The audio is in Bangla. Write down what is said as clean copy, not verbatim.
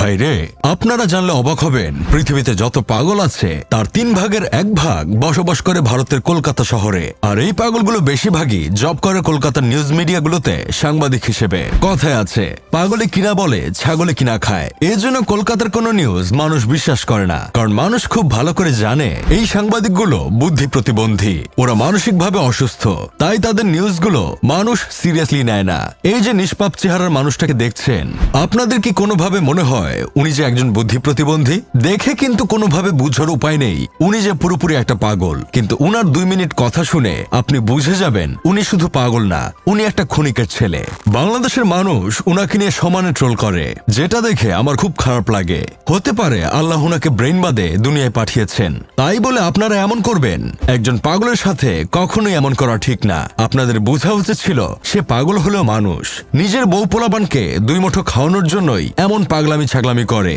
ভাইরে, আপনারা জানলে অবাক হবেন, পৃথিবীতে যত পাগল আছে তার 3 ভাগের 1 ভাগ বসবাস করে ভারতের কলকাতা শহরে। আর এই পাগলগুলো বেশিরভাগই জব করে কলকাতার নিউজ মিডিয়াগুলোতে সাংবাদিক হিসেবে। কথায় আছে, পাগলে কিনা বলে ছাগলে কিনা খায়। এই জন্য কলকাতার কোনো নিউজ মানুষ বিশ্বাস করে না, কারণ মানুষ খুব ভালো করে জানে এই সাংবাদিকগুলো বুদ্ধি প্রতিবন্ধী, ওরা মানসিকভাবে অসুস্থ, তাই তাদের নিউজগুলো মানুষ সিরিয়াসলি নেয় না। এই যে নিষ্পাপ চেহারার মানুষটাকে দেখছেন, আপনাদের কি কোনোভাবে মনে হয় উনি যে একজন বুদ্ধি প্রতিবন্ধী? দেখে কিন্তু কোনোভাবে বুঝার উপায় নেই উনি যে পুরোপুরি একটা পাগল, কিন্তু উনার 2 মিনিট কথা শুনে আপনি বুঝে যাবেন উনি শুধু পাগল না, উনি একটা ক্ষণিকের ছেলে। বাংলাদেশের মানুষ উনাকে নিয়ে সমানে ট্রোল করে, যেটা দেখে আমার খুব খারাপ লাগে। হতে পারে আল্লাহ উনাকে ব্রেন বাদে দুনিয়ায় পাঠিয়েছেন, তাই বলে আপনারা এমন করবেন? একজন পাগলের সাথে কখনোই এমন করা ঠিক না। আপনাদের বোঝা উচিত ছিল সে পাগল হলেও মানুষ, নিজের বউ পোলাপানকে 2 মুঠো খাওয়ানোর জন্যই এমন পাগলামি ছাগলামি করে।